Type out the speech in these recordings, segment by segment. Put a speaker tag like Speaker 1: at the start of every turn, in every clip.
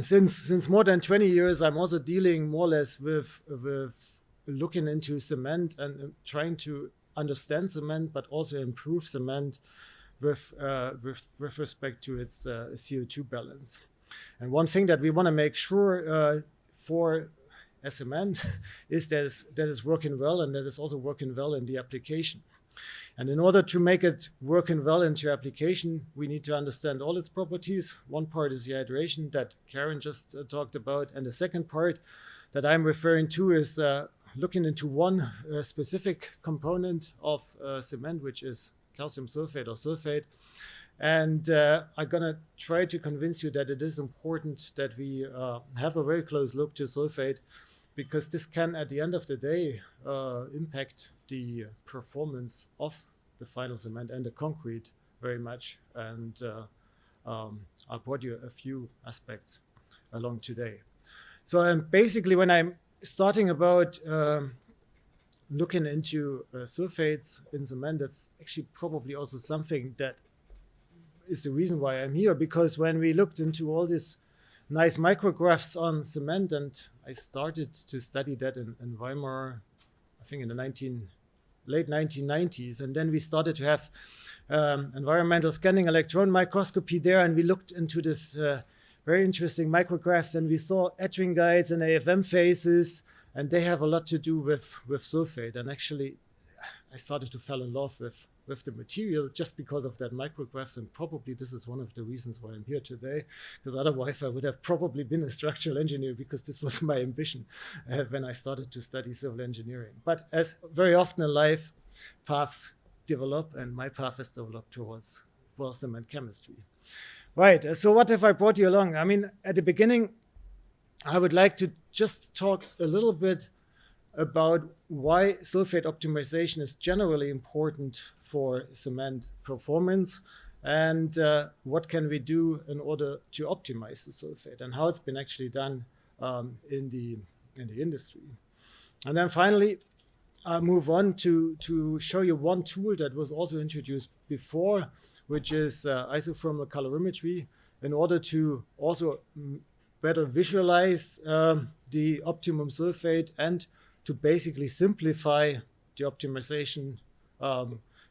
Speaker 1: since more than 20 years, I'm also dealing more or less with looking into cement and trying to understand cement, but also improve cement with respect to its CO2 balance. And one thing that we want to make sure for a cement is that it's working well, and that it's also working well in the application. And in order to make it working well into application, we need to understand all its properties. One part is the hydration that Karen just talked about. And the second part that I'm referring to is looking into one specific component of cement, which is calcium sulfate or sulfate. And I'm going to try to convince you that it is important that we have a very close look to sulfate, because this can, at the end of the day, impact the performance of the final cement and the concrete very much. And I'll brought you a few aspects along today. So basically, when I'm starting about looking into sulfates in cement, that's actually probably also something that is the reason why I'm here, because when we looked into all these nice micrographs on cement, and I started to study that in Weimar, I think in the late 1990s, and then we started to have environmental scanning electron microscopy there, and we looked into this very interesting micrographs, and we saw etching guides and AFM phases, and they have a lot to do with sulfate. And actually, I started to fall in love with the material just because of that micrographs, and probably this is one of the reasons why I'm here today, because otherwise I would have probably been a structural engineer, because this was my ambition when I started to study civil engineering. But as very often in life, paths develop, and my path has developed towards, well, cement chemistry. Right, so what have I brought you along? I mean, at the beginning, I would like to just talk a little bit about why sulfate optimization is generally important for cement performance, and what can we do in order to optimize the sulfate, and how it's been actually done in the industry. And then finally, I'll move on to show you one tool that was also introduced before, which is isothermal colorimetry, in order to also better visualize the optimum sulfate and to basically simplify the optimization,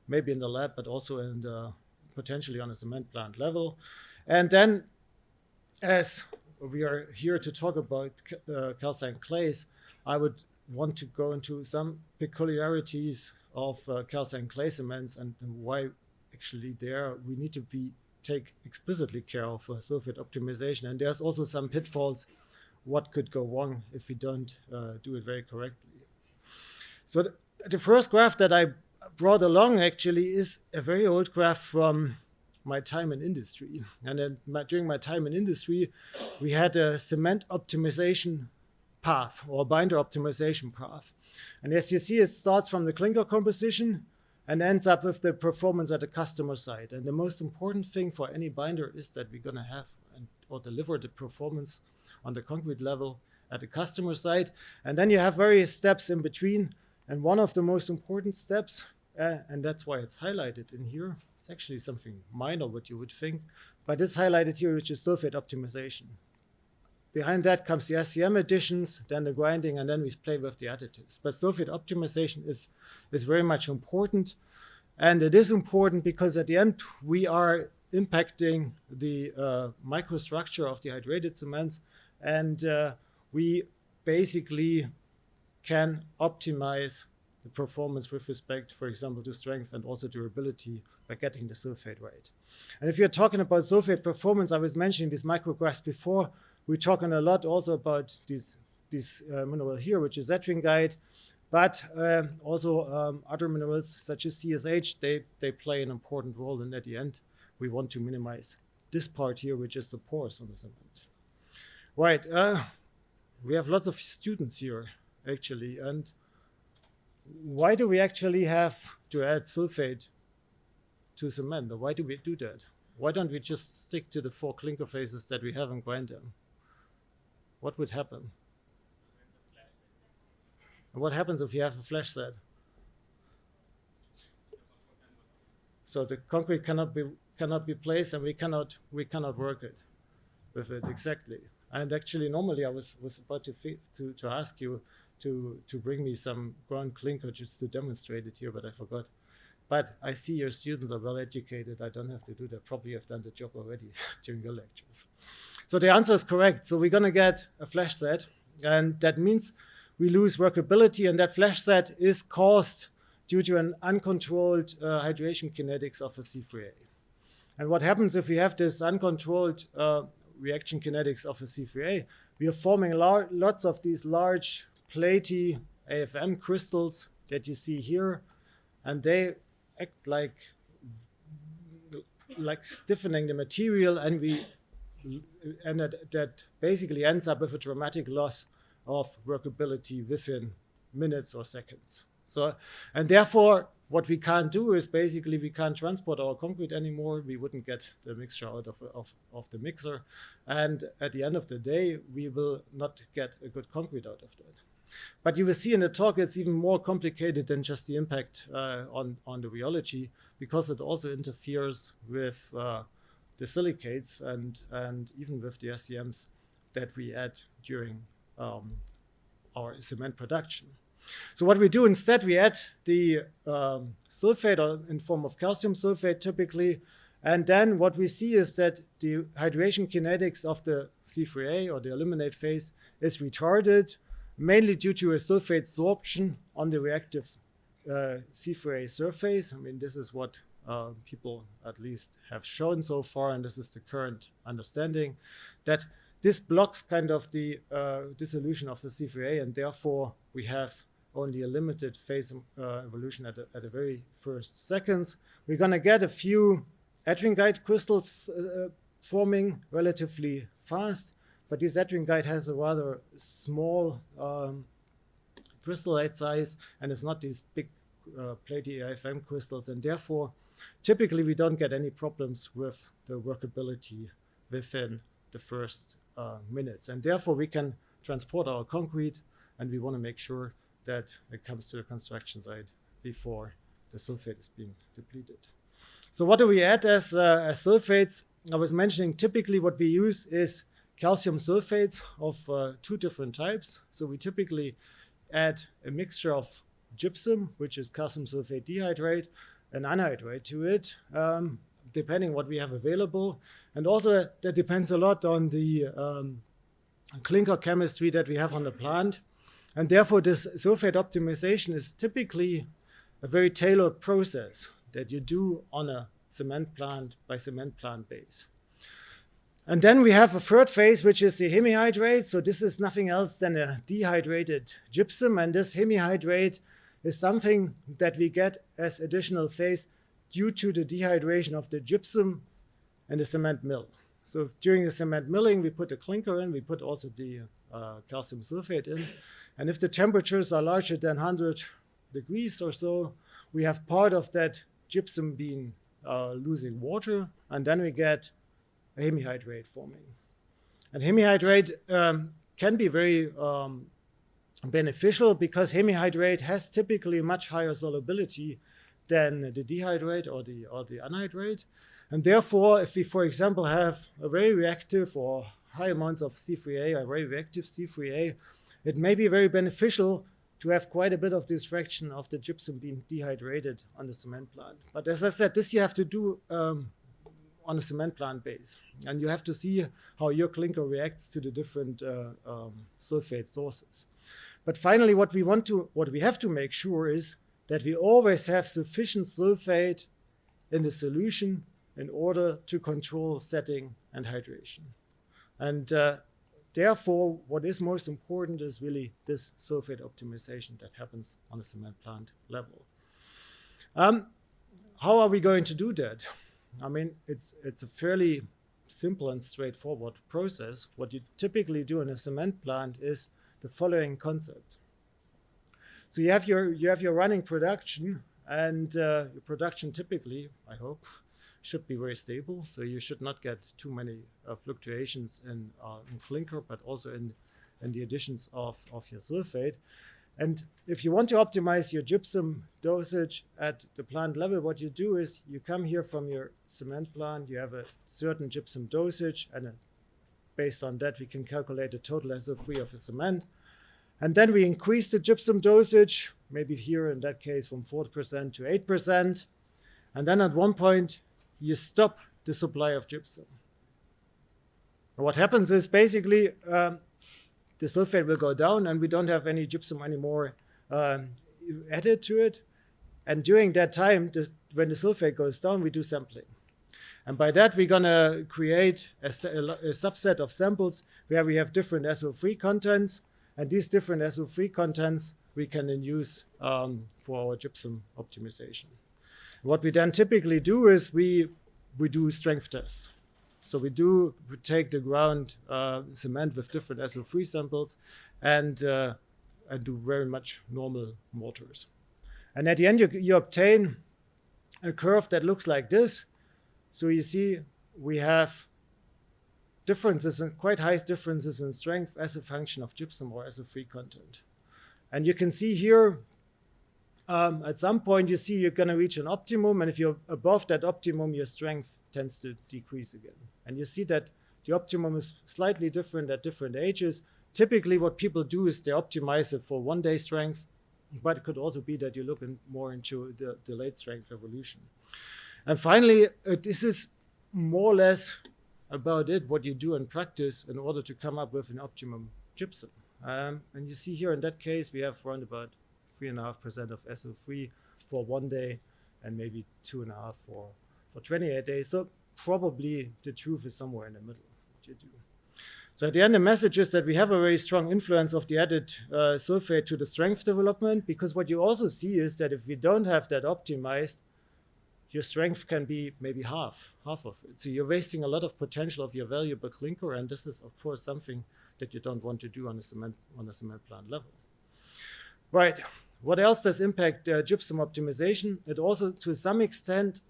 Speaker 1: maybe in the lab, but also in the potentially on a cement plant level. And then, as we are here to talk about calcined clays, I would want to go into some peculiarities of calcined clay cements, and why actually there we need to take explicitly care of sulfate optimization. And there's also some pitfalls what could go wrong if we don't do it very correctly. So the first graph that I brought along actually is a very old graph from my time in industry. And then during my time in industry, we had a cement optimization path, or binder optimization path. And as you see, it starts from the clinker composition and ends up with the performance at the customer side. And the most important thing for any binder is that we're going to have or deliver the performance on the concrete level at the customer side. And then you have various steps in between. And one of the most important steps, and that's why it's highlighted in here, it's actually something minor, what you would think, but it's highlighted here, which is sulfate optimization. Behind that comes the SCM additions, then the grinding, and then we play with the additives. But sulfate optimization is very much important. And it is important because at the end, we are impacting the microstructure of the hydrated cements, and we basically can optimize the performance with respect, for example, to strength and also durability by getting the sulfate right. And if you're talking about sulfate performance, I was mentioning these micrographs before. We're talking a lot also about this mineral here, which is Zetringite, but also other minerals such as CSH, they play an important role. And at the end, we want to minimize this part here, which is the pores on the cement. Right, we have lots of students here, actually. And why do we actually have to add sulfate to cement? Or why do we do that? Why don't we just stick to the 4 clinker phases that we have in grinder? What would happen? And what happens if you have a flash set? So the concrete cannot be placed, and we cannot work it with it exactly. And actually, normally I was about to ask you to bring me some ground clinker just to demonstrate it here, but I forgot. But I see your students are well educated. I don't have to do that. Probably have done the job already during your lectures. So the answer is correct. So we're going to get a flash set, and that means we lose workability, and that flash set is caused due to an uncontrolled hydration kinetics of a C3A. And what happens if we have this uncontrolled reaction kinetics of a C3A? We are forming lots of these large platy AFM crystals that you see here, and they act like stiffening the material, and that basically ends up with a dramatic loss of workability within minutes or seconds. So, and therefore, what we can't do is basically we can't transport our concrete anymore. We wouldn't get the mixture out of the mixer. And at the end of the day, we will not get a good concrete out of that. But you will see in the talk, it's even more complicated than just the impact on the rheology, because it also interferes with the silicates and even with the SCMs that we add during our cement production. So what we do instead, we add the sulfate, or in form of calcium sulfate typically, and then what we see is that the hydration kinetics of the C3A, or the eliminate phase, is retarded, mainly due to a sulfate sorption on the reactive C3A surface. I mean, this is what people at least have shown so far, and this is the current understanding, that this blocks kind of the dissolution of the C3A, and therefore we have only a limited phase evolution at the very first seconds. We're going to get a few adringite crystals forming relatively fast, but this adringite has a rather small crystallite size, and it's not these big platy AFM crystals, and therefore typically we don't get any problems with the workability within the first minutes, and therefore we can transport our concrete, and we want to make sure that it comes to the construction site before the sulfate is being depleted. So what do we add as sulfates? I was mentioning typically what we use is calcium sulfates of two different types. So we typically add a mixture of gypsum, which is calcium sulfate dihydrate, and anhydrate to it, depending what we have available. And also that depends a lot on the clinker chemistry that we have on the plant. And therefore, this sulfate optimization is typically a very tailored process that you do on a cement plant by cement plant base. And then we have a third phase, which is the hemihydrate. So this is nothing else than a dehydrated gypsum. And this hemihydrate is something that we get as additional phase due to the dehydration of the gypsum and the cement mill. So during the cement milling, we put the clinker in, we put also the calcium sulfate in. And if the temperatures are larger than 100 degrees or so, we have part of that gypsum being losing water, and then we get a hemihydrate forming. And hemihydrate can be very beneficial because hemihydrate has typically much higher solubility than the dehydrate or the anhydrate. And therefore, if we, for example, have a very reactive or high amounts of C3A or very reactive C3A, it may be very beneficial to have quite a bit of this fraction of the gypsum being dehydrated on the cement plant. But as I said, this you have to do on a cement plant base. And you have to see how your clinker reacts to the different sulfate sources. But finally, what we have to make sure is that we always have sufficient sulfate in the solution in order to control setting and hydration. And therefore, what is most important is really this sulfate optimization that happens on a cement plant level. How are we going to do that? I mean, it's a fairly simple and straightforward process. What you typically do in a cement plant is the following concept. So you have your running production, and your production typically, I hope, should be very stable. So you should not get too many fluctuations in clinker, but also in the additions of your sulfate. And if you want to optimize your gypsum dosage at the plant level, what you do is you come here from your cement plant, you have a certain gypsum dosage and a based on that, we can calculate the total SO3 of a cement. And then we increase the gypsum dosage, maybe here in that case from 4% to 8%. And then at one point, you stop the supply of gypsum. And what happens is basically the sulfate will go down and we don't have any gypsum anymore added to it. And during that time, when the sulfate goes down, we do sampling. And by that, we're going to create a subset of samples where we have different SO3 contents. And these different SO3 contents we can then use for our gypsum optimization. What we then typically do is we do strength tests. So we take the ground cement with different SO3 samples and do very much normal mortars. And at the end, you obtain a curve that looks like this. So you see we have differences, and quite high differences in strength as a function of gypsum or SO3 content. And you can see here, at some point you see you're going to reach an optimum, and if you're above that optimum, your strength tends to decrease again. And you see that the optimum is slightly different at different ages. Typically what people do is they optimize it for 1 day strength, but it could also be that you look more into the delayed strength evolution. And finally, this is more or less about it, what you do in practice in order to come up with an optimum gypsum. And you see here in that case, we have around about 3.5% of SO3 for 1 day and maybe 2.5 for 28 days. So probably the truth is somewhere in the middle, what you do. So at the end, the message is that we have a very strong influence of the added sulfate to the strength development, because what you also see is that if we don't have that optimized, your strength can be maybe half of it. So you're wasting a lot of potential of your valuable clinker, and this is, of course, something that you don't want to do on a cement plant level. Right. What else does impact gypsum optimization? It also, to some extent,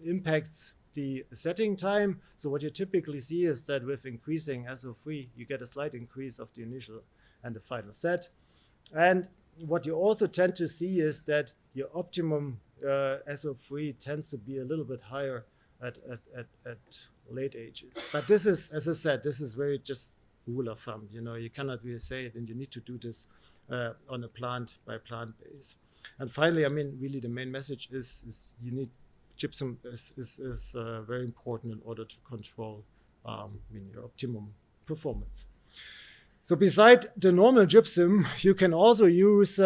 Speaker 1: impacts the setting time. So what you typically see is that with increasing SO3, you get a slight increase of the initial and the final set. And what you also tend to see is that your optimum SO3 tends to be a little bit higher at late ages. But this is, as I said, this is very just rule of thumb. You know, you cannot really say it, and you need to do this on a plant by plant base. And finally, I mean, really the main message is you need gypsum is very important in order to control your optimum performance. So beside the normal gypsum, you can also use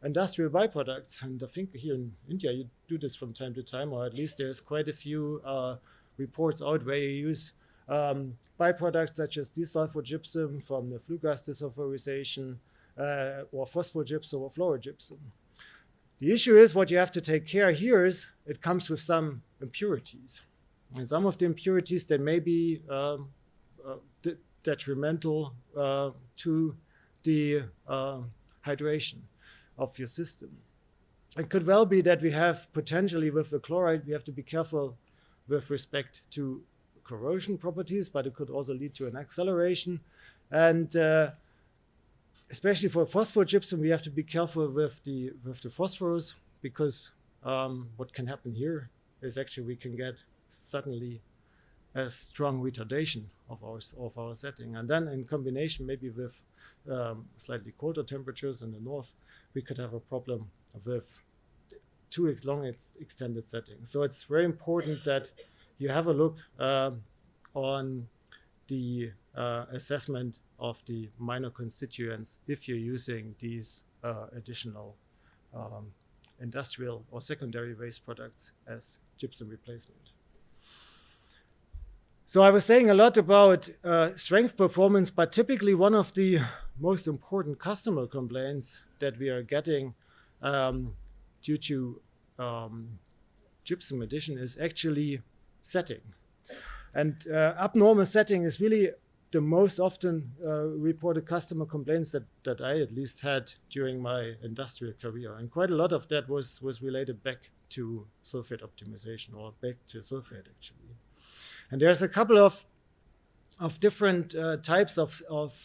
Speaker 1: industrial byproducts. And I think here in India, you do this from time to time, or at least there's quite a few reports out where you use byproducts such as desulfogypsum from the flue gas desulfurization, or phosphogypsum or fluorogypsum. The issue is what you have to take care here is it comes with some impurities. And some of the impurities that may be detrimental to the hydration of your system. It could well be that we have potentially with the chloride, we have to be careful with respect to corrosion properties, but it could also lead to an acceleration. And especially for phosphogypsum, we have to be careful with the phosphorus, because what can happen here is actually we can get suddenly a strong retardation of our setting. And then in combination maybe with slightly colder temperatures in the north, we could have a problem with too long extended settings. So it's very important that you have a look on the assessment of the minor constituents if you're using these additional industrial or secondary waste products as gypsum replacement. So I was saying a lot about strength performance, but typically one of the most important customer complaints that we are getting due to gypsum addition is actually setting. And abnormal setting is really the most often reported customer complaints that I at least had during my industrial career. And quite a lot of that was related back to sulfate optimization, or back to sulfate actually. And there's a couple of different types of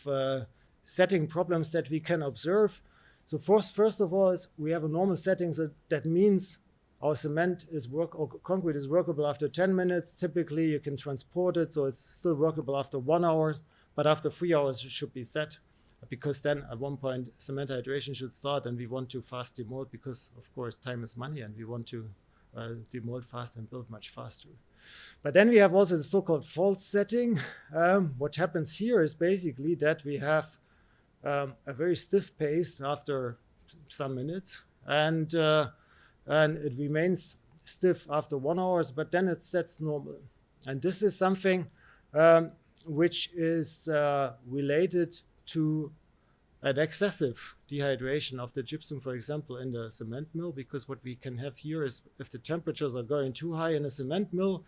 Speaker 1: setting problems that we can observe. So first of all, we have a normal setting, so that means our cement is or concrete is workable after 10 minutes. Typically, you can transport it, so it's still workable after 1 hour, but after 3 hours, it should be set, because then at one point, cement hydration should start, and we want to fast demold because, of course, time is money, and we want to demold fast and build much faster. But then we have also the so-called false setting. What happens here is basically that we have a very stiff paste after some minutes, and it remains stiff after 1 hour, but then it sets normal. And this is something which is related to an excessive dehydration of the gypsum, for example, in the cement mill, because what we can have here is if the temperatures are going too high in a cement mill,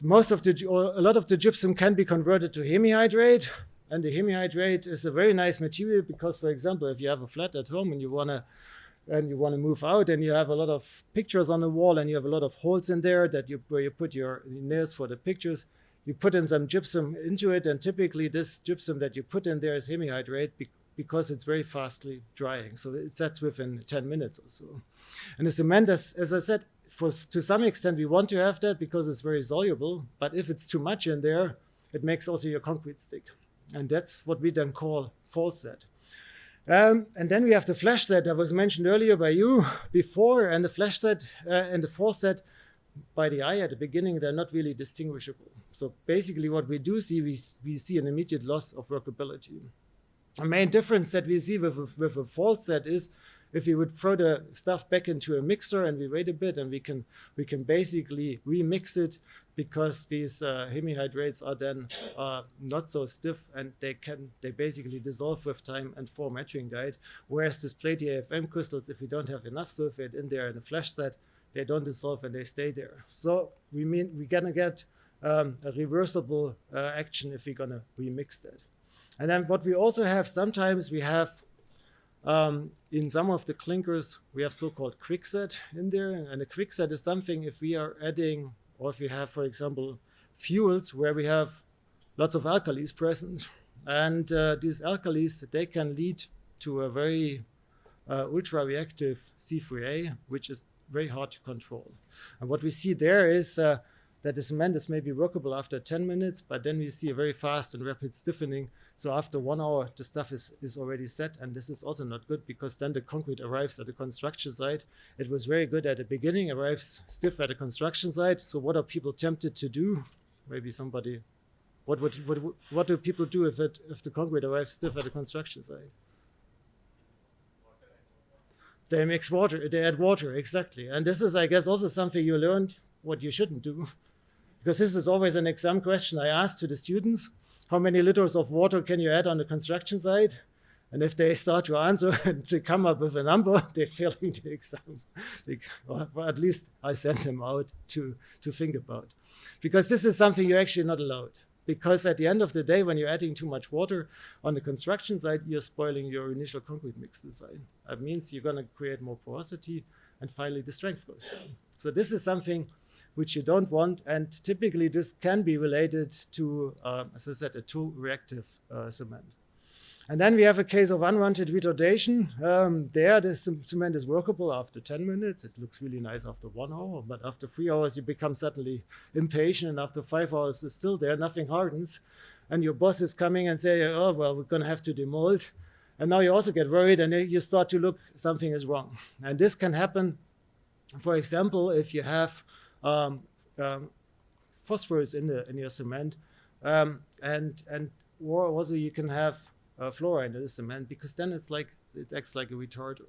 Speaker 1: a lot of the gypsum can be converted to hemihydrate, and the hemihydrate is a very nice material because, for example, if you have a flat at home and you want to move out and you have a lot of pictures on the wall and you have a lot of holes in there where you put your nails for the pictures, you put in some gypsum into it, and typically this gypsum that you put in there is hemihydrate because it's very fastly drying. So it sets within 10 minutes or so. And the cement, as I said, to some extent we want to have that because it's very soluble, but if it's too much in there, it makes also your concrete stick. And that's what we then call false set. And then we have the flash set that was mentioned earlier by you before, and the flash set and the false set by the eye at the beginning, they're not really distinguishable. So basically what we do see, we see an immediate loss of workability. The main difference that we see with a false set is if we would throw the stuff back into a mixer and we wait a bit, and we can basically remix it, because these hemihydrates are then not so stiff, and they basically dissolve with time and form etching dyed. Whereas this plate AFM crystals, if we don't have enough sulfate in there in a flash set, they don't dissolve and they stay there. So we're gonna get a reversible action if we're gonna remix that. And then what we also have, sometimes we have in some of the clinkers, we have so-called quickset in there. And a quickset is something if we are adding, or if we have, for example, fuels where we have lots of alkalis present. And these alkalis, they can lead to a very ultra-reactive C3A, which is very hard to control. And what we see there is that the cement is maybe workable after 10 minutes, but then we see a very fast and rapid stiffening. So after 1 hour, the stuff is already set, and this is also not good because then the concrete arrives at the construction site. It was very good at the beginning, arrives stiff at the construction site. So what are people tempted to do? Maybe somebody, what do people do if the concrete arrives stiff at the construction site? They mix water, they add water, exactly. And this is, I guess, also something you learned what you shouldn't do. Because this is always an exam question I ask to the students. How many liters of water can you add on the construction site? And if they start to answer and to come up with a number, they're failing the exam. Or at least I send them out to think about. Because this is something you're actually not allowed. Because at the end of the day, when you're adding too much water on the construction site, you're spoiling your initial concrete mix design. That means you're going to create more porosity, and finally the strength goes down. So this is something which you don't want, and typically this can be related to, as I said, a too reactive cement. And then we have a case of unwanted retardation. There, the cement is workable after 10 minutes. It looks really nice after 1 hour, but after 3 hours, you become suddenly impatient, and after 5 hours, it's still there, nothing hardens. And your boss is coming and say, oh, well, we're gonna have to demold. And now you also get worried, and you start to look, something is wrong. And this can happen, for example, if you have phosphorus in your cement, or also you can have fluoride in the cement, because then it acts like a retarder.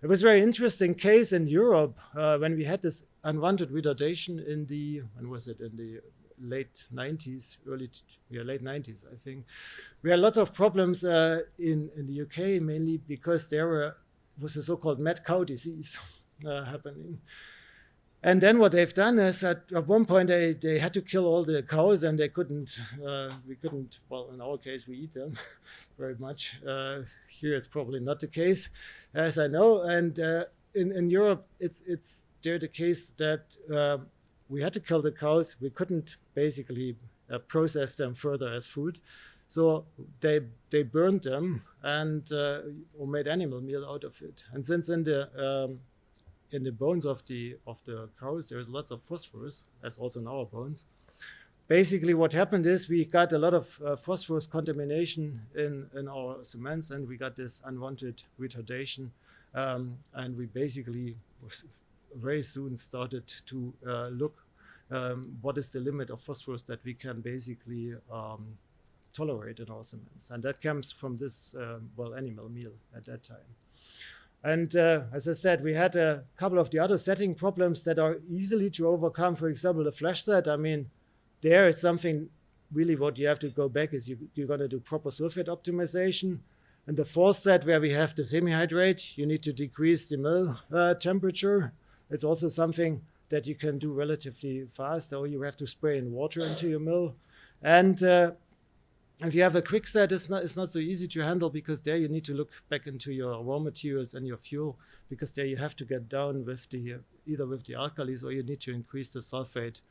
Speaker 1: It was a very interesting case in Europe when we had this unwanted retardation in the late 90s, late 90s, I think. We had lots of problems in the UK, mainly because there was a so-called mad cow disease happening. And then what they've done is at one point they had to kill all the cows, and we couldn't, well, in our case, we eat them very much. Here it's probably not the case, as I know. And in Europe, it's there the case that we had to kill the cows. We couldn't basically process them further as food. So they burned them and or made animal meal out of it. And since in the in the bones of the cows, there's lots of phosphorus, as also in our bones. Basically, what happened is we got a lot of phosphorus contamination in our cements, and we got this unwanted retardation, and we basically very soon started to look what is the limit of phosphorus that we can basically tolerate in our cements. And that comes from this, animal meal at that time. And as I said, we had a couple of the other setting problems that are easily to overcome. For example, the flash set. I mean, there it's something really what you have to go back is you're going to do proper sulfate optimization. And the fourth set where we have the semi-hydrate, you need to decrease the mill temperature. It's also something that you can do relatively fast, or you have to spray in water into your mill. And if you have a quick set, it's not so easy to handle, because there you need to look back into your raw materials and your fuel, because there you have to get down with either with the alkalis, or you need to increase the sulfate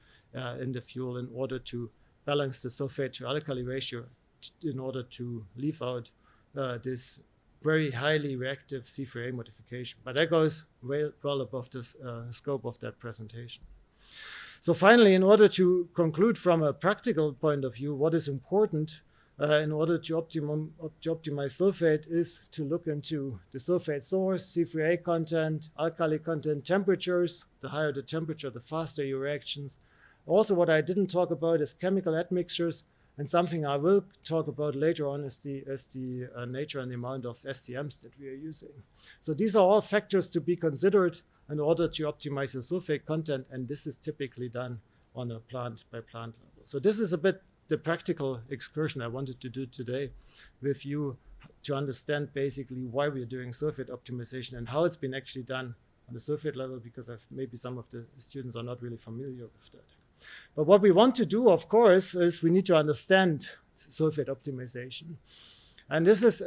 Speaker 1: in the fuel in order to balance the sulfate to alkali ratio in order to leave out this very highly reactive C3A modification. But that goes well above the scope of that presentation. So finally, in order to conclude from a practical point of view, what is important in order to optimize sulfate is to look into the sulfate source, C3A content, alkali content, temperatures. The higher the temperature, the faster your reactions. Also, what I didn't talk about is chemical admixtures, and something I will talk about later on is the nature and the amount of SCMs that we are using. So these are all factors to be considered in order to optimize the sulfate content, and this is typically done on a plant-by-plant level. So this is a bit the practical excursion I wanted to do today with you, to understand basically why we're doing sulfate optimization and how it's been actually done on the sulfate level, because maybe some of the students are not really familiar with that. But what we want to do, of course, is we need to understand sulfate optimization. And this is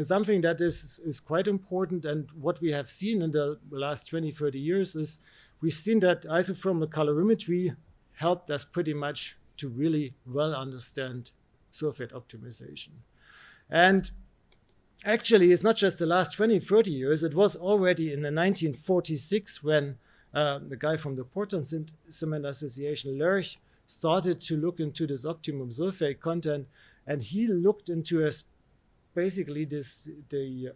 Speaker 1: something that is quite important. And what we have seen in the last 20, 30 years is we've seen that isothermal calorimetry helped us pretty much to really well understand sulfate optimization. And actually, it's not just the last 20, 30 years. It was already in the 1946 when the guy from the Portland Cement Association, Lerch, started to look into this optimum sulfate content, and he looked into basically the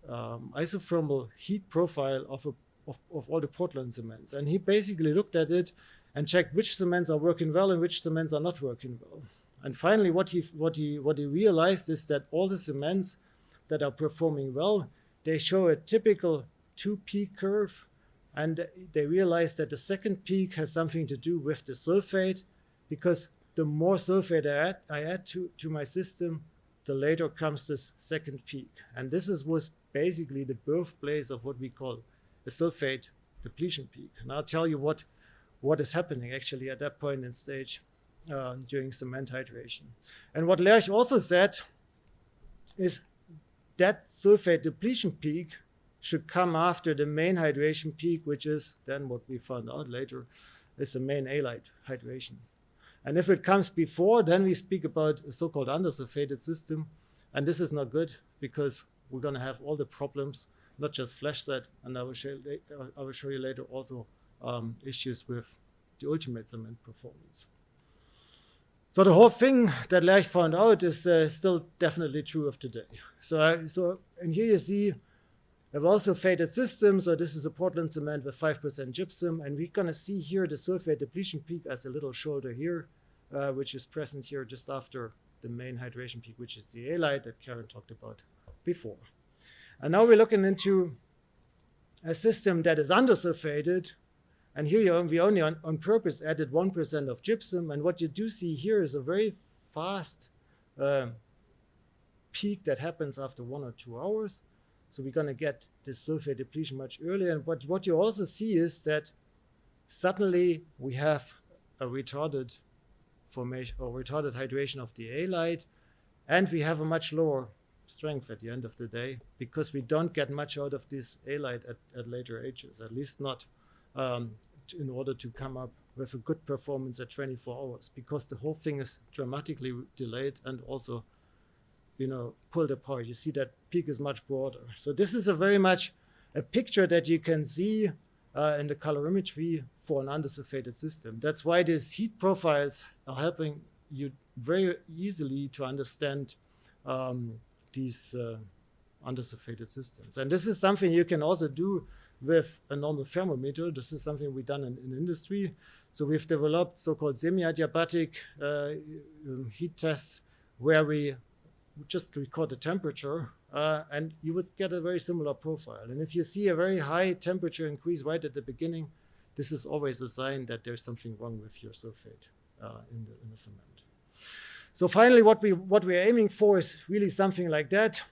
Speaker 1: isothermal heat profile of all the Portland cements, and he basically looked at it and checked which cements are working well and which cements are not working well. And finally, what he realized is that all the cements that are performing well, they show a typical 2-peak curve. And they realized that the second peak has something to do with the sulfate, because the more sulfate I add to my system, the later comes this second peak. And this was basically the birthplace of what we call a sulfate depletion peak. And I'll tell you what is happening actually at that point in stage during cement hydration. And what Lerch also said is that sulfate depletion peak should come after the main hydration peak, which is then what we found out later is the main halide hydration. And if it comes before, then we speak about a so-called undersulfated system. And this is not good, because we're going to have all the problems, not just flash set, and I will show you later also issues with the ultimate cement performance. So the whole thing that Lerch found out is still definitely true of today. And here you see a well-sulfated system. So this is a Portland cement with 5% gypsum, and we're going to see here the sulfate depletion peak as a little shoulder here, which is present here just after the main hydration peak, which is the halide that Karen talked about before. And now we're looking into a system that is undersulfated, and here we only on purpose added 1% of gypsum, and what you do see here is a very fast peak that happens after 1 or 2 hours. So we're going to get this sulfate depletion much earlier. And what you also see is that suddenly we have a retarded formation or retarded hydration of the halide, and we have a much lower strength at the end of the day, because we don't get much out of this halide at later ages, at least not in order to come up with a good performance at 24 hours, because the whole thing is dramatically delayed and also pulled apart. You see that peak is much broader. So this is a very much a picture that you can see in the colorimetry for an undersulfated system. That's why these heat profiles are helping you very easily to understand these undersulfated systems. And this is something you can also do with a normal thermometer. This is something we've done in industry. So we've developed so-called semi-adiabatic heat tests where we just record the temperature and you would get a very similar profile. And if you see a very high temperature increase right at the beginning, this is always a sign that there's something wrong with your sulfate in the cement. So finally, what we're aiming for is really something like that.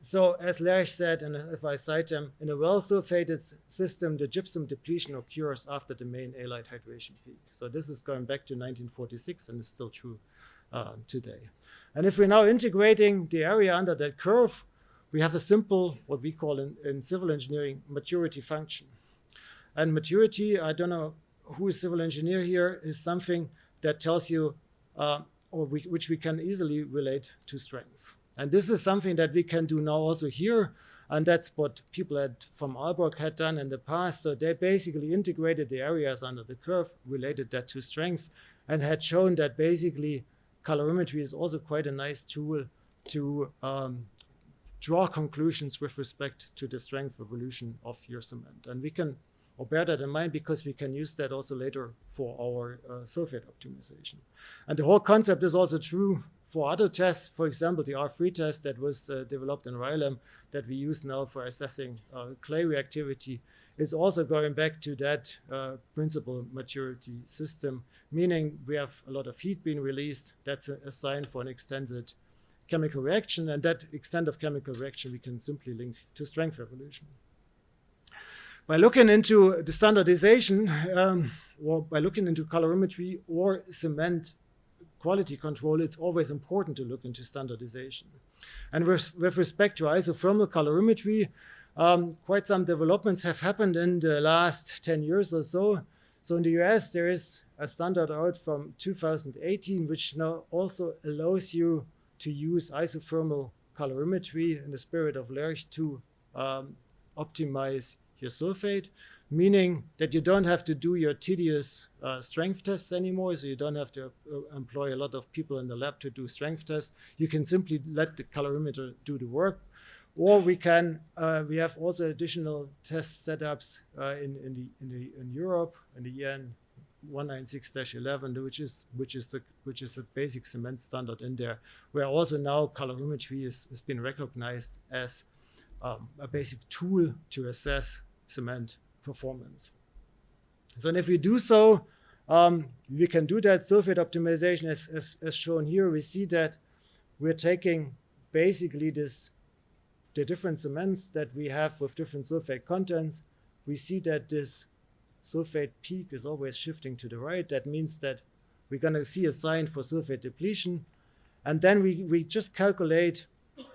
Speaker 1: So as Lerch said, and if I cite him, in a well-sulfated system, the gypsum depletion occurs after the main halide hydration peak. So this is going back to 1946 and is still true today. And if we're now integrating the area under that curve, we have a simple, what we call in civil engineering, maturity function. And maturity, I don't know who is civil engineer here, is something that tells you, which we can easily relate to strength. And this is something that we can do now also here. And that's what people from Aalborg had done in the past. So they basically integrated the areas under the curve, related that to strength, and had shown that basically colorimetry is also quite a nice tool to draw conclusions with respect to the strength evolution of your cement. And we can bear that in mind because we can use that also later for our sulfate optimization. And the whole concept is also true for other tests. For example, the R3 test that was developed in Rylem that we use now for assessing clay reactivity is also going back to that principal maturity system, meaning we have a lot of heat being released. That's a sign for an extended chemical reaction, and that extent of chemical reaction we can simply link to strength evolution. By looking into the standardization, or by looking into colorimetry or cement quality control, it's always important to look into standardization. And with respect to isothermal colorimetry, quite some developments have happened in the last 10 years or so. So in the US, there is a standard out from 2018, which now also allows you to use isothermal colorimetry in the spirit of Lerch to optimize your sulfate, meaning that you don't have to do your tedious strength tests anymore, so you don't have to employ a lot of people in the lab to do strength tests. You can simply let the colorimeter do the work. Or we have also additional test setups in Europe, in the EN 196-11, which is a basic cement standard in there, where also now colorimetry has been recognized as a basic tool to assess cement performance. So, and if we do so, we can do that sulfate optimization as shown here. We see that we're taking basically the different cements that we have with different sulfate contents. We see that this sulfate peak is always shifting to the right. That means that we're going to see a sign for sulfate depletion. And then we just calculate,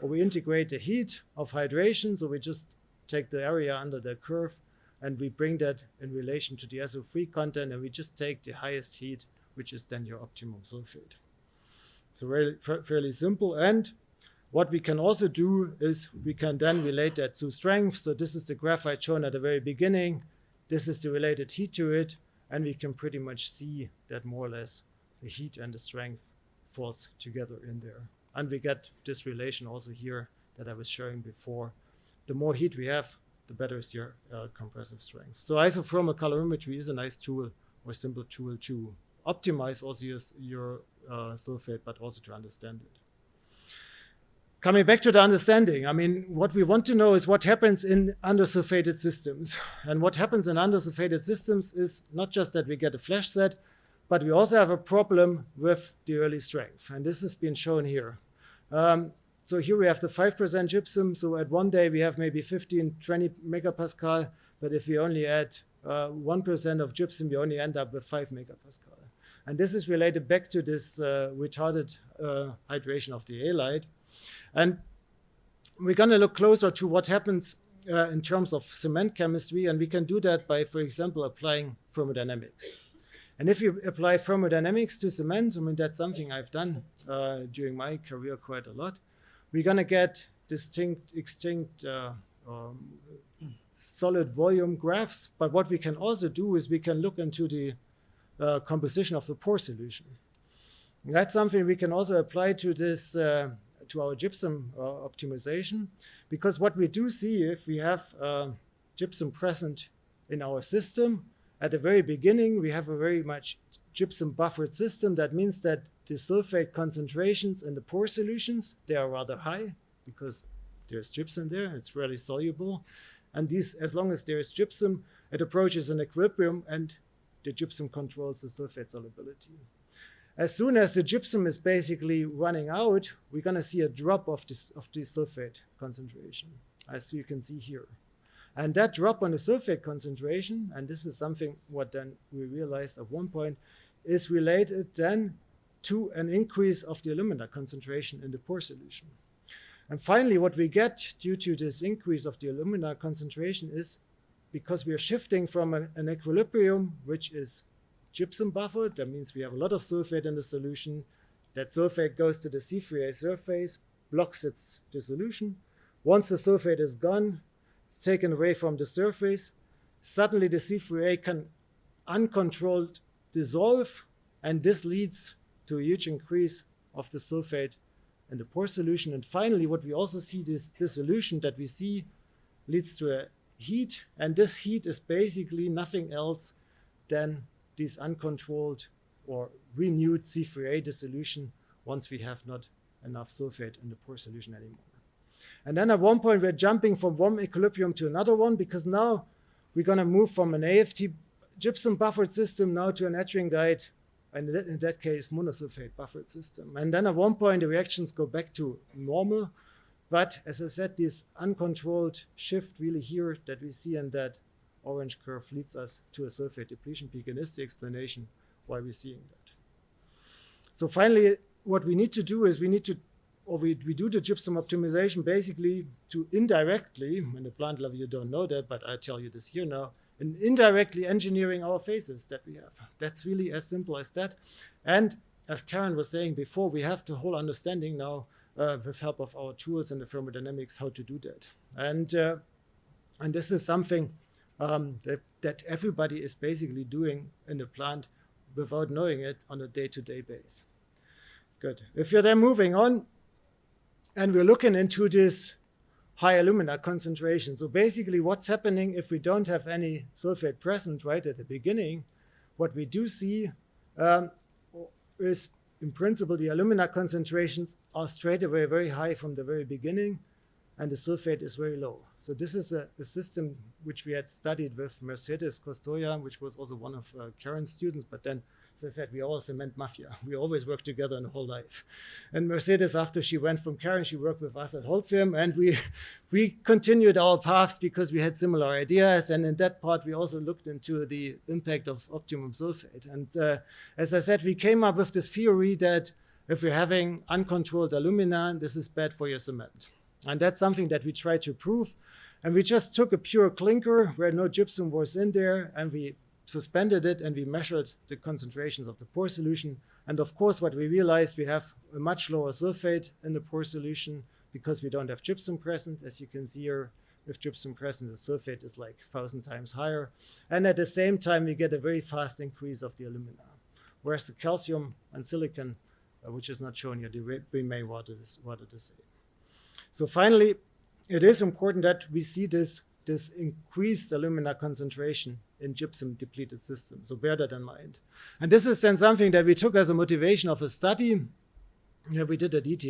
Speaker 1: or we integrate the heat of hydration. So we just take the area under the curve and we bring that in relation to the SO3 content, and we just take the highest heat, which is then your optimum sulfate. So fairly simple. And what we can also do is we can then relate that to strength. So this is the graphite shown at the very beginning. This is the related heat to it, and we can pretty much see that more or less the heat and the strength falls together in there. And we get this relation also here that I was showing before. The more heat we have, the better is your compressive strength. So isothermal colorimetry is a nice tool or simple tool to optimize also your sulfate, but also to understand it. Coming back to the understanding, I mean, what we want to know is what happens in undersulfated systems. And what happens in undersulfated systems is not just that we get a flash set, but we also have a problem with the early strength. And this has been shown here. So here we have the 5% gypsum. So at one day we have maybe 15, 20 megapascal. But if we only add 1% of gypsum, we only end up with 5 megapascal. And this is related back to this retarded hydration of the halide. And we're going to look closer to what happens in terms of cement chemistry. And we can do that by, for example, applying thermodynamics. And if you apply thermodynamics to cement, I mean, that's something I've done during my career quite a lot. We're going to get distinct solid volume graphs. But what we can also do is we can look into the composition of the pore solution. And that's something we can also apply to this, to our gypsum optimization, because what we do see, if we have gypsum present in our system, at the very beginning, we have a very much gypsum buffered system. That means that the sulfate concentrations in the pore solutions, they are rather high because there's gypsum there, it's rarely soluble. And these, as long as there is gypsum, it approaches an equilibrium and the gypsum controls the sulfate solubility. As soon as the gypsum is basically running out, we're going to see a drop of the sulfate concentration, as you can see here. And that drop on the sulfate concentration, and this is something what then we realized at one point, is related then to an increase of the alumina concentration in the pore solution. And finally, what we get due to this increase of the alumina concentration is because we are shifting from an equilibrium, which is gypsum buffered. That means we have a lot of sulfate in the solution. That sulfate goes to the C3A surface, blocks its dissolution. Once the sulfate is gone, it's taken away from the surface. Suddenly the C3A can uncontrolled dissolve, and this leads to a huge increase of the sulfate in the pore solution. And finally, what we also see, this dissolution that we see leads to a heat, and this heat is basically nothing else than this uncontrolled or renewed C3A dissolution once we have not enough sulfate in the pore solution anymore. And then at one point we're jumping from one equilibrium to another one, because now we're going to move from an AFT gypsum buffered system now to an ettringite, and in that case monosulfate buffered system. And then at one point the reactions go back to normal. But as I said, this uncontrolled shift really here that we see in that orange curve leads us to a sulfate depletion peak, and is the explanation why we're seeing that. So finally, what we need to do is we do the gypsum optimization basically to indirectly, in the plant level you don't know that, but I tell you this here now, and indirectly engineering our phases that we have. That's really as simple as that. And as Karen was saying before, we have the whole understanding now with help of our tools and the thermodynamics how to do that. And this is something that everybody is basically doing in the plant without knowing it on a day-to-day basis. Good. If you're then moving on, and we're looking into this high alumina concentration. So basically what's happening if we don't have any sulfate present right at the beginning, what we do see is in principle the alumina concentrations are straight away very high from the very beginning, and the sulfate is very low. So this is a system which we had studied with Mercedes Costoya, which was also one of Karen's students, but then, as I said, we all cement mafia. We always work together in the whole life. And Mercedes, after she went from Karen, she worked with us at Holcim, and we continued our paths because we had similar ideas. And in that part, we also looked into the impact of optimum sulfate. And as I said, we came up with this theory that if you're having uncontrolled alumina, this is bad for your cement. And that's something that we tried to prove. And we just took a pure clinker where no gypsum was in there, and we suspended it, and we measured the concentrations of the pore solution. And of course, what we realized, we have a much lower sulfate in the pore solution because we don't have gypsum present. As you can see here, with gypsum present, the sulfate is like 1,000 times higher. And at the same time, we get a very fast increase of the alumina. Whereas the calcium and silicon, which is not shown here, they remain rather the same. So finally, it is important that we see this increased alumina concentration in gypsum depleted systems. So bear that in mind. And this is then something that we took as a motivation of a study. We did at ETH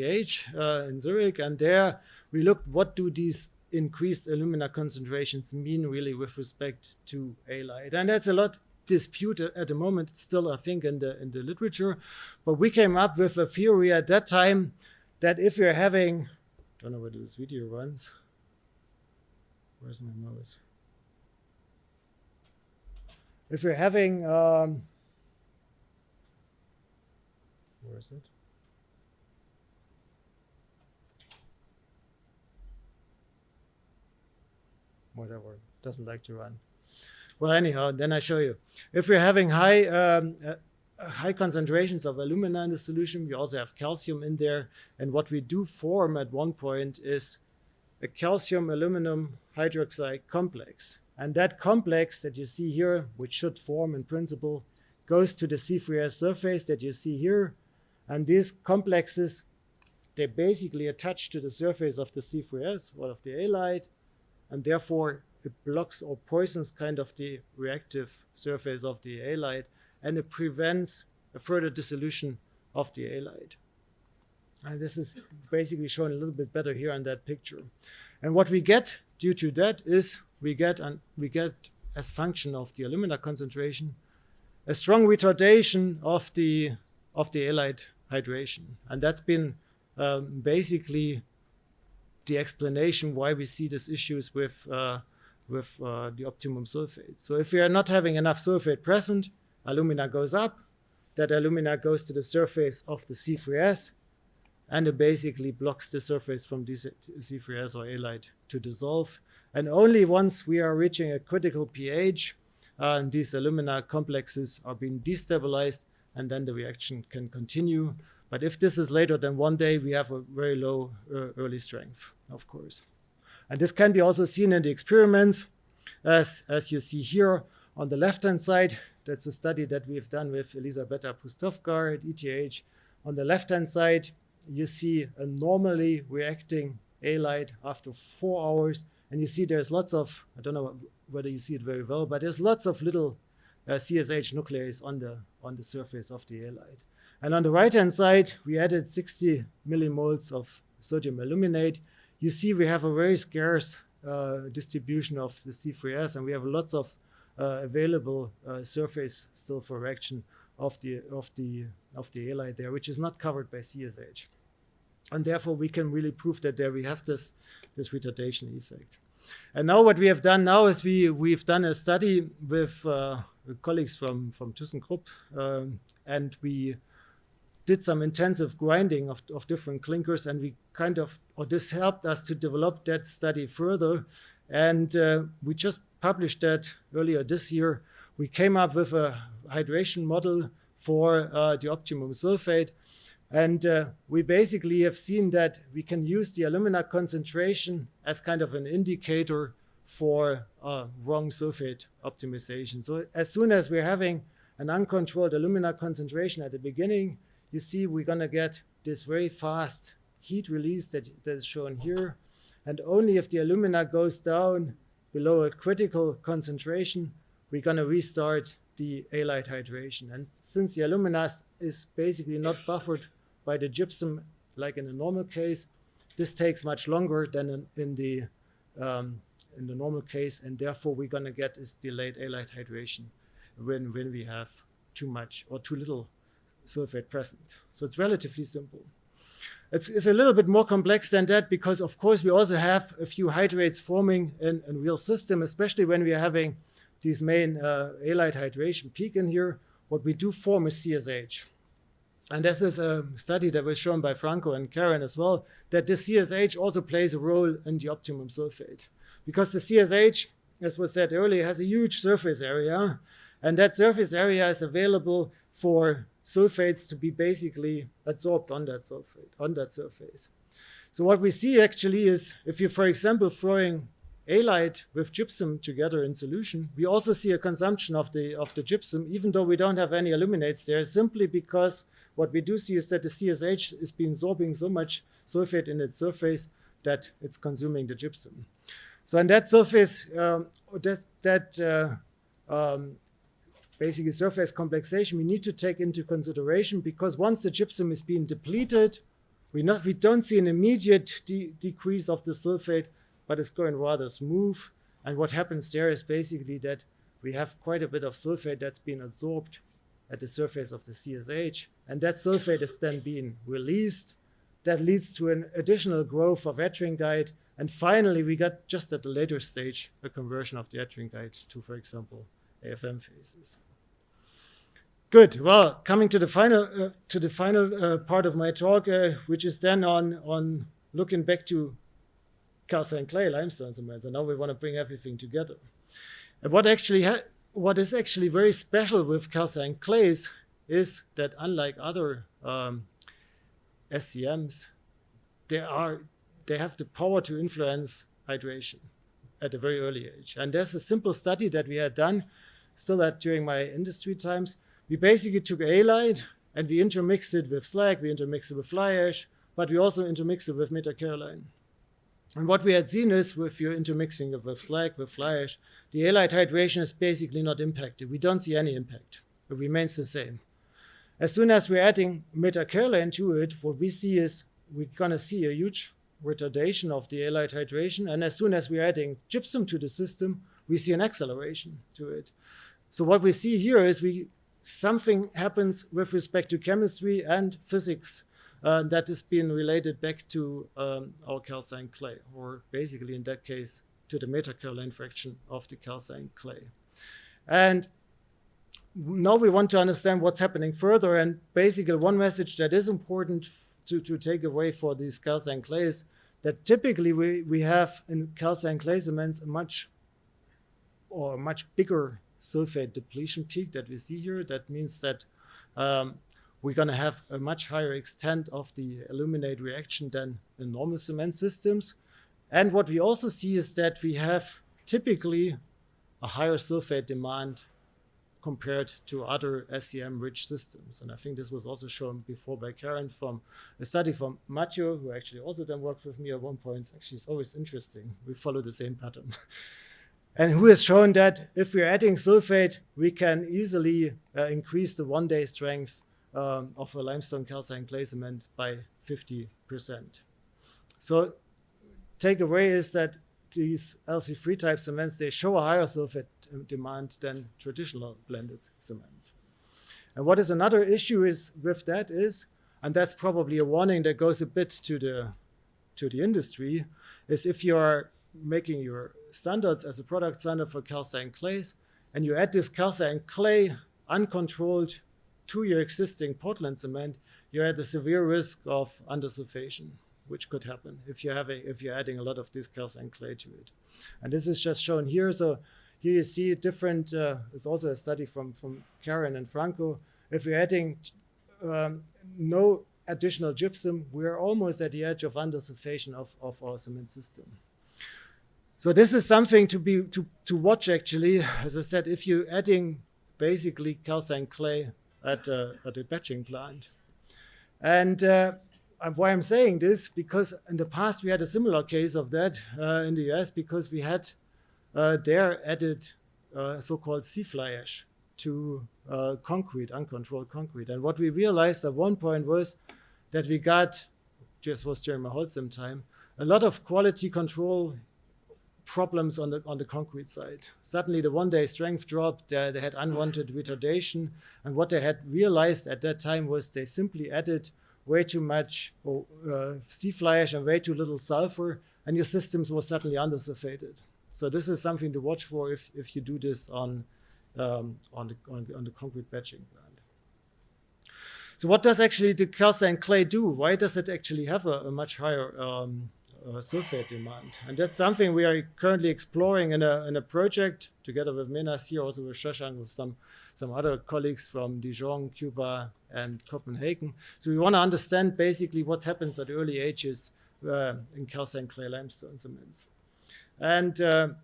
Speaker 1: in Zurich, and there we looked what do these increased alumina concentrations mean really with respect to halide. And that's a lot disputed at the moment still, I think, in the literature. But we came up with a theory at that time that if you're having, I don't know whether this video runs. Where's my mouse? If you're having, where is it? Whatever, doesn't like to run. Well, anyhow, then I show you. If we're having high concentrations of alumina in the solution, we also have calcium in there. And what we do form at one point is a calcium aluminum hydroxide complex. And that complex that you see here, which should form in principle, goes to the C3S surface that you see here. And these complexes, they basically attach to the surface of the C3S or of the halide, and therefore it blocks or poisons kind of the reactive surface of the halide, and it prevents a further dissolution of the halide. And this is basically shown a little bit better here on that picture. And what we get due to that is we get as function of the alumina concentration a strong retardation of the halide hydration. And that's been basically the explanation why we see these issues with the optimum sulfate. So if we are not having enough sulfate present, alumina goes up. That alumina goes to the surface of the C3S, and it basically blocks the surface from this C3S or halide to dissolve. And only once we are reaching a critical pH, these alumina complexes are being destabilized, and then the reaction can continue. But if this is later than 1 day, we have a very low early strength, of course. And this can be also seen in the experiments, as you see here on the left-hand side. That's a study that we've done with Elisabetta Pustovka at ETH. On the left-hand side, you see a normally reacting halide after 4 hours. And you see there's lots of, I don't know whether you see it very well, but there's lots of little CSH nuclei on the surface of the halide. And on the right-hand side, we added 60 millimoles of sodium aluminate. You see we have a very scarce distribution of the C3S, and we have lots of available surface still for reaction of the halide there, which is not covered by CSH. And therefore, we can really prove that there we have this retardation effect. And now what we have done now is we've done a study with colleagues from ThyssenKrupp, and we did some intensive grinding of different clinkers, and this helped us to develop that study further. And we just published that earlier this year. We came up with a hydration model for the optimum sulfate. And we basically have seen that we can use the alumina concentration as kind of an indicator for wrong sulfate optimization. So as soon as we're having an uncontrolled alumina concentration at the beginning, you see we're going to get this very fast heat release that is shown here. And only if the alumina goes down below a critical concentration, we're going to restart the halide hydration. And since the alumina is basically not buffered by the gypsum like in a normal case, this takes much longer than in the normal case, and therefore we're going to get this delayed halide hydration when we have too much or too little sulfate present. So it's relatively simple. It's a little bit more complex than that, because of course we also have a few hydrates forming in real system, especially when we are having these main halide hydration peak in here. What we do form is CSH. And this is a study that was shown by Franco and Karen as well, that the CSH also plays a role in the optimum sulfate. Because the CSH, as was said earlier, has a huge surface area, and that surface area is available for sulfates to be basically absorbed on that surface. So what we see actually is, if you, for example, throwing halide with gypsum together in solution, we also see a consumption of the gypsum, even though we don't have any aluminates there, simply because what we do see is that the CSH is being absorbing so much sulfate in its surface that it's consuming the gypsum. So in that surface, basically surface complexation, we need to take into consideration, because once the gypsum is being depleted, we don't see an immediate decrease of the sulfate, but it's going rather smooth. And what happens there is basically that we have quite a bit of sulfate that's been absorbed at the surface of the CSH, and that sulfate is then being released. That leads to an additional growth of ettringite, and finally we got, just at the later stage, a conversion of the ettringite to, for example, AFM phases. Good. Well, coming to the final part of my talk, which is then on looking back to calcined clay limestone cements, and now we want to bring everything together. And what is actually very special with calcined clays is that, unlike other SCMs, they have the power to influence hydration at a very early age. And there's a simple study that we had done, still during my industry times. We basically took halide and we intermixed it with slag, we intermixed it with fly ash, but we also intermixed it with metakaolin. And what we had seen is, if you're intermixing it with slag, with fly ash, the halide hydration is basically not impacted. We don't see any impact. It remains the same. As soon as we're adding metakaolin to it, what we see is we're going to see a huge retardation of the halide hydration. And as soon as we're adding gypsum to the system, we see an acceleration to it. So what we see here is something happens with respect to chemistry and physics that is being related back to our calcined clay, or basically in that case to the metakaolin fraction of the calcined clay. And now we want to understand what's happening further. And basically one message that is important to take away for these calcined clays, that typically we have in calcined clay cements a much bigger sulfate depletion peak that we see here. That means that we're going to have a much higher extent of the aluminate reaction than in normal cement systems. And what we also see is that we have typically a higher sulfate demand compared to other SCM-rich systems. And I think this was also shown before by Karen from a study from Matschei, who actually also then worked with me at one point. Actually, it's always interesting. We follow the same pattern. And who has shown that if we're adding sulfate, we can easily increase the one-day strength of a limestone calcined clay cement by 50%. So takeaway is that these LC3 type cements, they show a higher sulfate demand than traditional blended cements. And what is another issue is with that is, and that's probably a warning that goes a bit to the industry, is if you are making your standards as a product standard for calcined clays, and you add this calcined clay uncontrolled to your existing Portland cement, you're at a severe risk of undersulfation, which could happen if you're adding a lot of this calcined clay to it. And this is just shown here. So here you see different, it's also a study from Karen and Franco. If we're adding no additional gypsum, we're almost at the edge of undersulfation of our cement system. So this is something to watch actually. As I said, if you're adding basically calcined clay at a batching plant. And why I'm saying this, because in the past we had a similar case of that in the US, because we had there added so-called sea fly ash to concrete, uncontrolled concrete. And what we realized at one point was that we got, just was during my Holcim time, a lot of quality control problems on the concrete side. Suddenly the one-day strength dropped, they had unwanted retardation, and what they had realized at that time was they simply added way too much sea fly ash and way too little sulfur, and your systems were suddenly undersulfated. So this is something to watch for if you do this on the concrete batching plant. So what does actually the calcined clay do? Why does it actually have a much higher sulfate demand? And that's something we are currently exploring in a project together with Menas here, also with Shashank, with some other colleagues from Dijon, Cuba, and Copenhagen. So we want to understand basically what happens at early ages in calcined clay limestone cements. And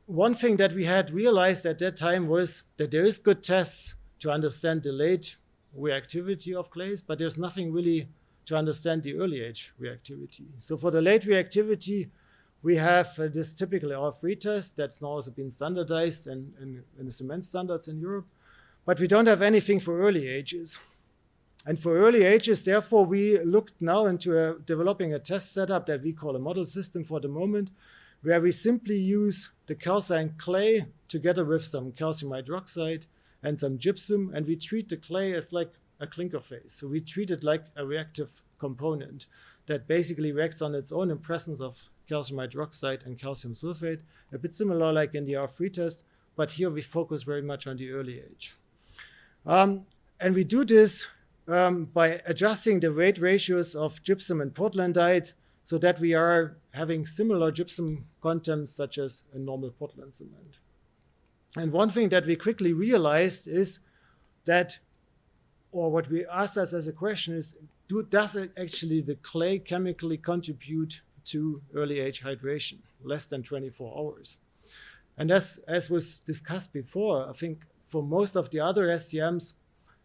Speaker 1: one thing that we had realized at that time was that there is good tests to understand the late reactivity of clays, but there's nothing really to understand the early age reactivity. So for the late reactivity, we have this typical R3 test that's now also been standardized in the cement standards in Europe, but we don't have anything for early ages. And for early ages, therefore, we looked now into developing a test setup that we call a model system for the moment, where we simply use the calcined clay together with some calcium hydroxide and some gypsum, and we treat the clay as like a clinker phase. So we treat it like a reactive component that basically reacts on its own in presence of calcium hydroxide and calcium sulfate, a bit similar like in the R3 test, but here we focus very much on the early age. And we do this by adjusting the weight ratios of gypsum and Portlandite so that we are having similar gypsum contents such as a normal Portland cement. And one thing that we quickly realized is that, or what we asked us as a question is, does actually the clay chemically contribute to early age hydration, less than 24 hours. And as was discussed before, I think for most of the other SCMs,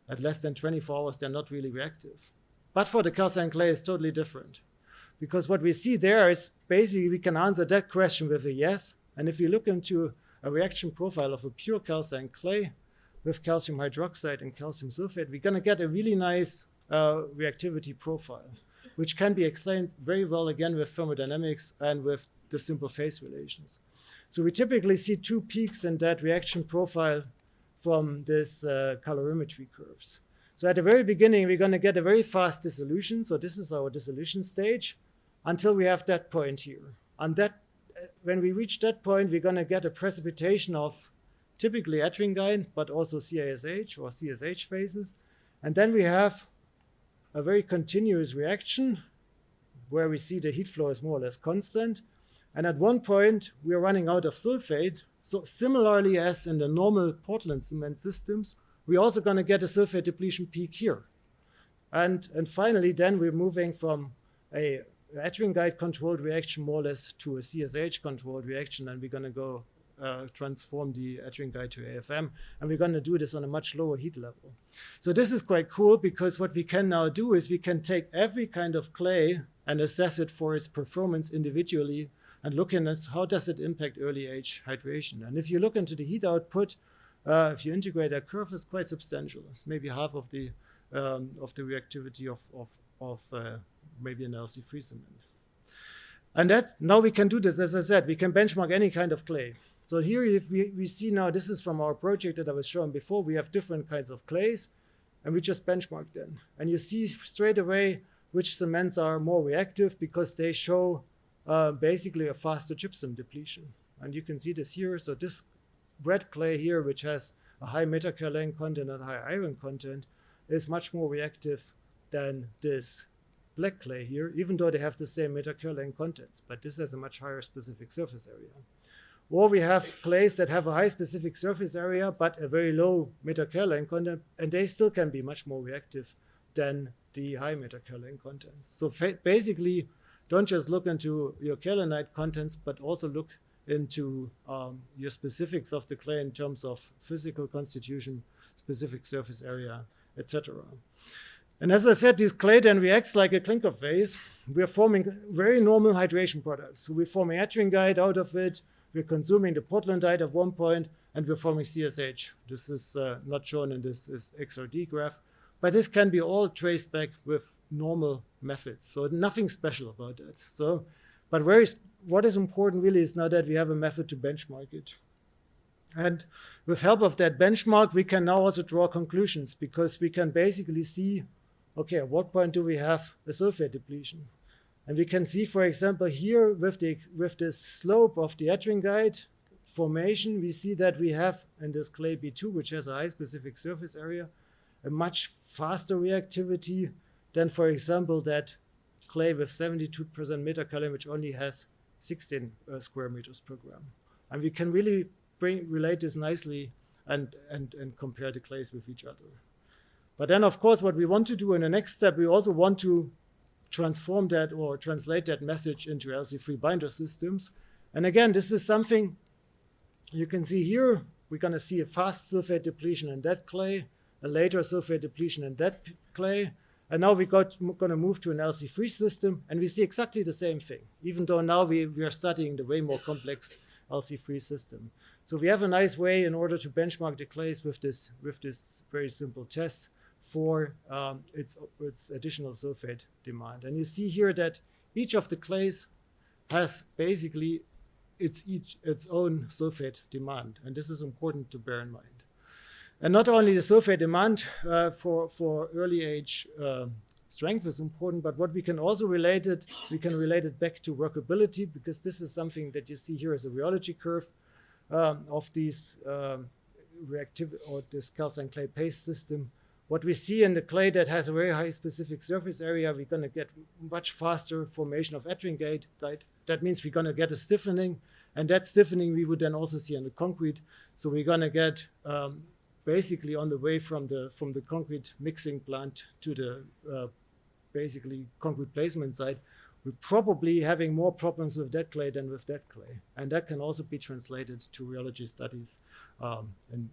Speaker 1: at less than 24 hours, they're not really reactive. But for the calcined clay, it's totally different. Because what we see there is basically we can answer that question with a yes. And if you look into a reaction profile of a pure calcined clay with calcium hydroxide and calcium sulfate, we're going to get a really nice reactivity profile, which can be explained very well again with thermodynamics and with the simple phase relations. So we typically see two peaks in that reaction profile from this calorimetry curves. So at the very beginning, we're going to get a very fast dissolution. So this is our dissolution stage until we have that point here. And that, when we reach that point, we're going to get a precipitation of typically ettringite, but also CASH or CSH phases. And then we have a very continuous reaction where we see the heat flow is more or less constant. And at one point, we are running out of sulfate. So similarly as in the normal Portland cement systems, we're also going to get a sulfate depletion peak here. And finally, then we're moving from a ettringite controlled reaction more or less to a CSH controlled reaction, and we're going to go transform the ettringite to AFM, and we're going to do this on a much lower heat level. So this is quite cool because what we can now do is we can take every kind of clay and assess it for its performance individually and look at how does it impact early age hydration. And if you look into the heat output, if you integrate that curve, it's quite substantial. It's maybe half of the reactivity of maybe an LC3 cement. And that now we can do this, as I said, we can benchmark any kind of clay. So here if we see now, this is from our project that I was showing before, we have different kinds of clays, and we just benchmark them. And you see straight away which cements are more reactive because they show basically a faster gypsum depletion. And you can see this here. So this red clay here, which has a high metakaolin content and high iron content, is much more reactive than this black clay here, even though they have the same metakaolin contents, but this has a much higher specific surface area. Or we have clays that have a high specific surface area, but a very low metakaolin content, and they still can be much more reactive than the high metakaolin contents. So basically, don't just look into your kaolinite contents, but also look into your specifics of the clay in terms of physical constitution, specific surface area, etc. And as I said, this clay then reacts like a clinker phase. We're forming very normal hydration products. So we're forming ettringite out of it. We're consuming the portlandite at one point, and we're forming CSH. This is not shown in this XRD graph, but this can be all traced back with normal methods. So nothing special about that. So, but what is important really is now that we have a method to benchmark it. And with help of that benchmark, we can now also draw conclusions because we can basically see, okay, at what point do we have a sulfate depletion? And we can see, for example, here with this slope of the ettringite formation, we see that we have in this clay B2, which has a high specific surface area, a much faster reactivity than, for example, that clay with 72% metakaolin, which only has 16 square meters per gram. And we can really relate this nicely and compare the clays with each other. But then, of course, what we want to do in the next step, we also want to transform that or translate that message into LC3 binder systems. And again, this is something you can see here. We're going to see a fast sulfate depletion in that clay, a later sulfate depletion in that clay. And now we're going to move to an LC3 system, and we see exactly the same thing, even though now we are studying the way more complex LC3 system. So we have a nice way in order to benchmark the clays with this very simple test for its additional sulfate demand. And you see here that each of the clays has basically its own sulfate demand. And this is important to bear in mind. And not only the sulfate demand for early age strength is important, but what we can also relate it back to workability, because this is something that you see here as a rheology curve of these reactive or this calcined clay paste system. What we see in the clay that has a very high specific surface area, we're going to get much faster formation of ettringite. That means we're going to get a stiffening, and that stiffening we would then also see in the concrete. So we're going to get basically on the way from the concrete mixing plant to the basically concrete placement site, we're probably having more problems with that clay than with that clay. And that can also be translated to rheology studies in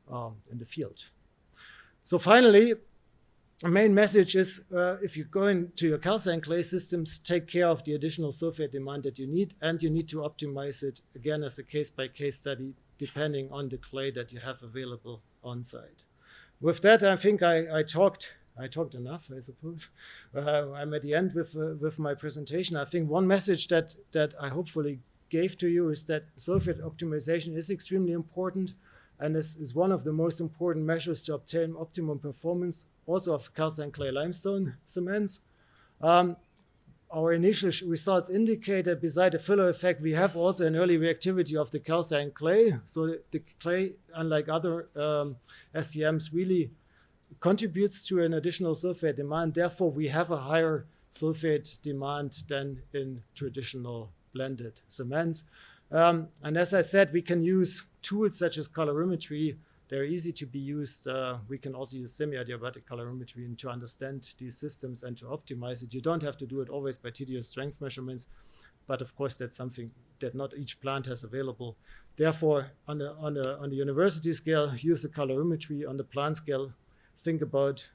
Speaker 1: the field. So finally, the main message is if you go into your calcined clay systems, take care of the additional sulfate demand that you need, and you need to optimize it, again, as a case-by-case study, depending on the clay that you have available on site. With that, I think I talked enough, I suppose. I'm at the end with my presentation. I think one message that I hopefully gave to you is that sulfate optimization is extremely important, and this is one of the most important measures to obtain optimum performance also of calcined clay limestone cements. Our initial results indicate that beside the filler effect, we have also an early reactivity of the calcined clay. So the clay, unlike other SCMs, really contributes to an additional sulfate demand. Therefore, we have a higher sulfate demand than in traditional blended cements. And as I said, we can use tools such as colorimetry. They're easy to be used. We can also use semi-adiabatic colorimetry to understand these systems and to optimize it. You don't have to do it always by tedious strength measurements, but of course that's something that not each plant has available. Therefore, on the university scale, use the colorimetry. On the plant scale, think about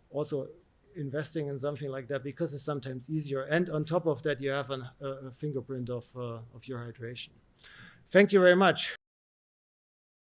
Speaker 1: also investing in something like that, because it's sometimes easier. And on top of that, you have a fingerprint of your hydration. Thank you very much.